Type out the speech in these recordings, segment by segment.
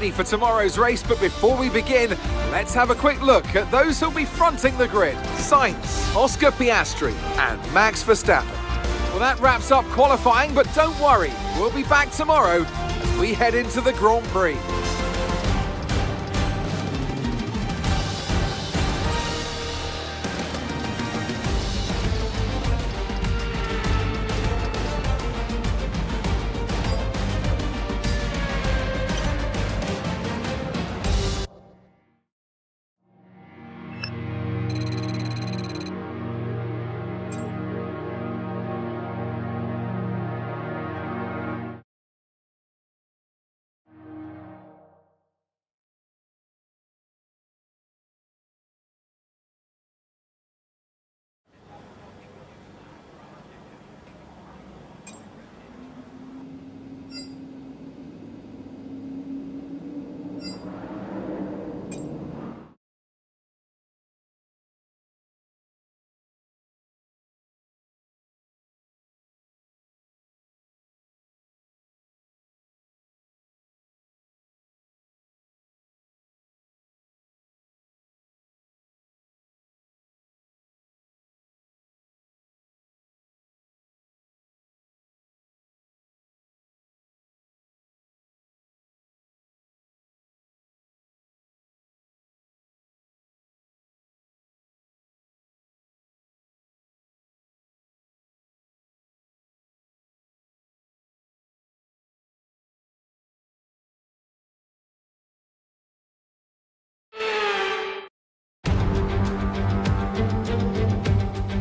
ready for tomorrow's race, but before we begin, let's have a quick look at those who'll be fronting the grid. Sainz, Oscar Piastri and Max Verstappen. Well, that wraps up qualifying, but don't worry, we'll be back tomorrow as we head into the Grand Prix.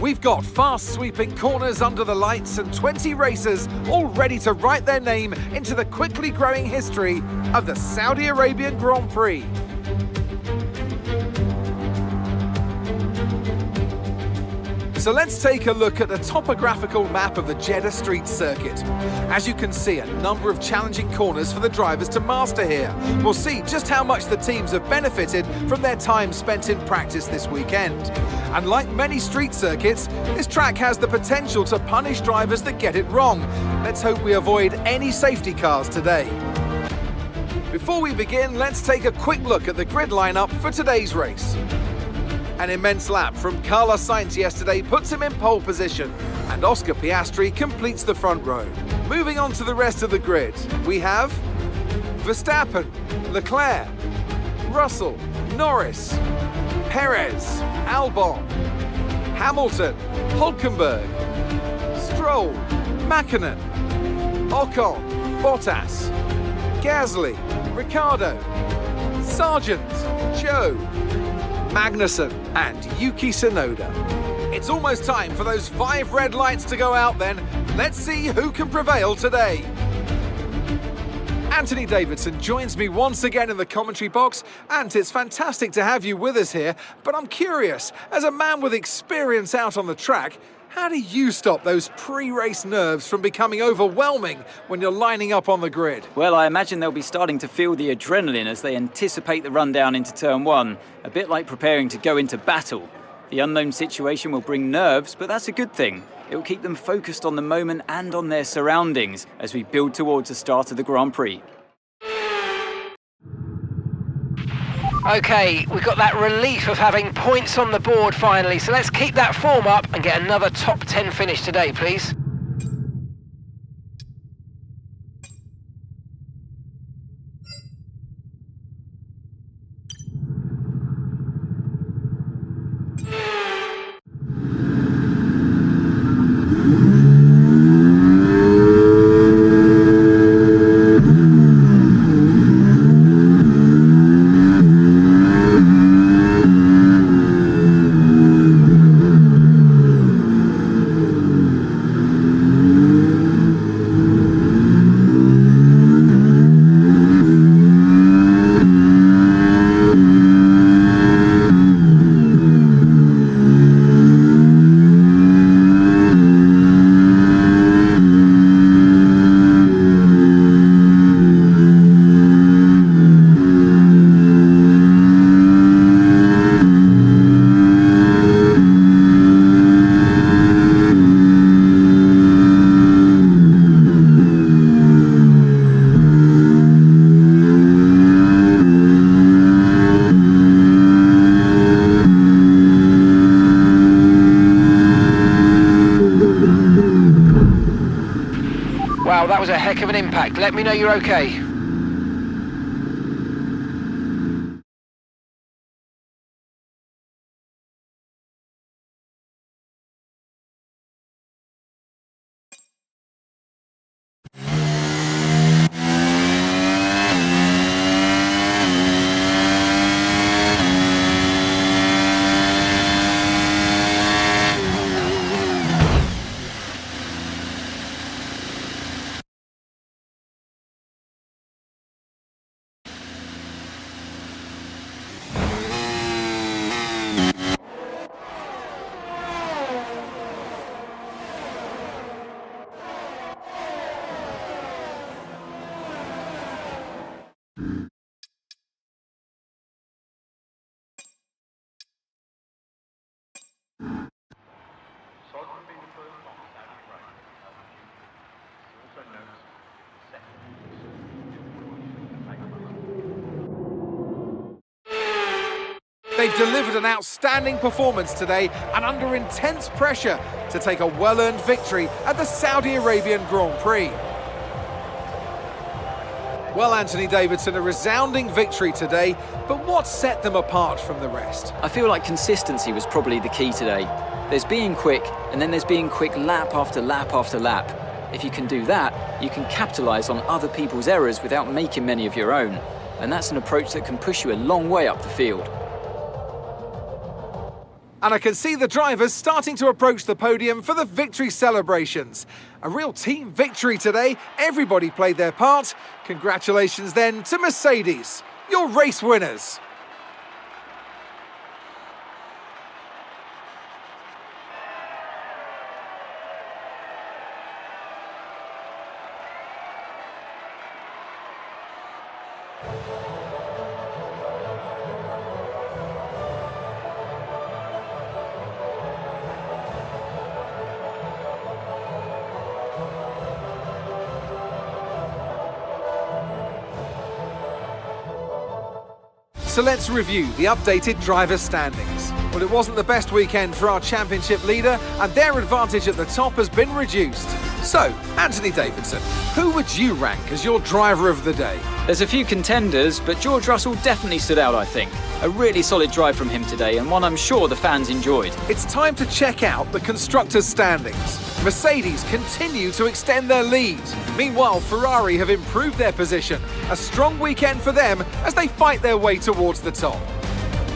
We've got fast sweeping corners under the lights and 20 racers all ready to write their name into the quickly growing history of the Saudi Arabian Grand Prix. So let's take a look at the topographical map of the Jeddah Street Circuit. As you can see, a number of challenging corners for the drivers to master here. We'll see just how much the teams have benefited from their time spent in practice this weekend. And like many street circuits, this track has the potential to punish drivers that get it wrong. Let's hope we avoid any safety cars today. Before we begin, let's take a quick look at the grid lineup for today's race. An immense lap from Carlos Sainz yesterday puts him in pole position, and Oscar Piastri completes the front row. Moving on to the rest of the grid, we have Verstappen, Leclerc, Russell, Norris, Perez, Albon, Hamilton, Hülkenberg, Stroll, Mäkinen, Ocon, Bottas, Gasly, Ricciardo, Sargent, Joe, Magnussen and Yuki Tsunoda. It's almost time for those 5 red lights to go out then. Let's see who can prevail today. Anthony Davidson joins me once again in the commentary box. Ant, it's fantastic to have you with us here, but I'm curious, as a man with experience out on the track, how do you stop those pre-race nerves from becoming overwhelming when you're lining up on the grid? Well, I imagine they'll be starting to feel the adrenaline as they anticipate the rundown into turn 1, a bit like preparing to go into battle. The unknown situation will bring nerves, but that's a good thing. It will keep them focused on the moment and on their surroundings as we build towards the start of the Grand Prix. Okay, we've got that relief of having points on the board finally, so let's keep that form up and get another top 10 finish today, please. heck of an impact. Let me know you're okay. They've delivered an outstanding performance today and under intense pressure to take a well-earned victory at the Saudi Arabian Grand Prix. Well, Anthony Davidson, a resounding victory today, but what set them apart from the rest? I feel like consistency was probably the key today. There's being quick, and then there's being quick lap after lap after lap. If you can do that, you can capitalise on other people's errors without making many of your own. And that's an approach that can push you a long way up the field. And I can see the drivers starting to approach the podium for the victory celebrations. A real team victory today. Everybody played their part. Congratulations then to Mercedes, your race winners. So let's review the updated driver standings. Well, it wasn't the best weekend for our championship leader, and their advantage at the top has been reduced. So, Anthony Davidson, who would you rank as your driver of the day? There's a few contenders, but George Russell definitely stood out, I think. A really solid drive from him today, and one I'm sure the fans enjoyed. It's time to check out the constructors' standings. Mercedes continue to extend their lead. Meanwhile, Ferrari have improved their position. A strong weekend for them as they fight their way towards the top.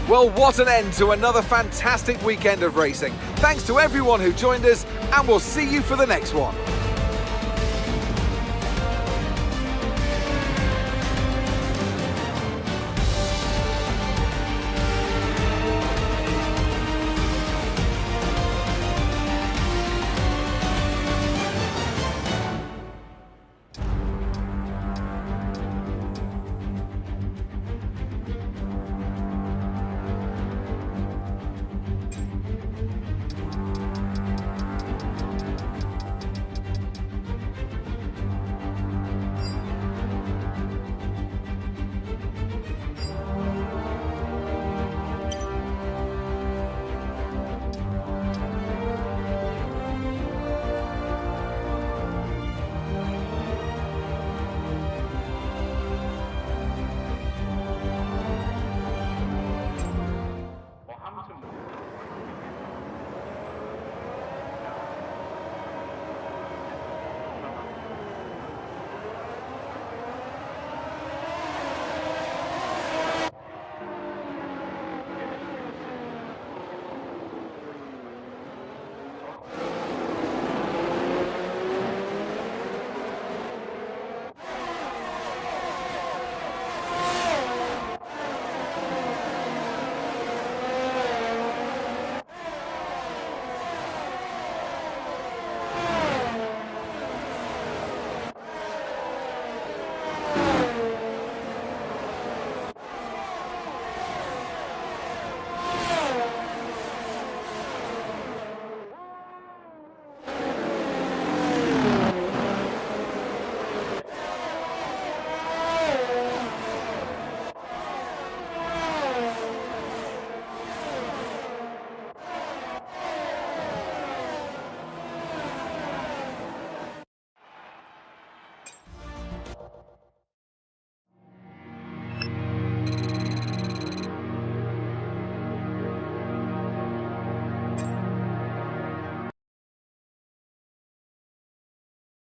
Well, what an end to another fantastic weekend of racing. Thanks to everyone who joined us, and we'll see you for the next one.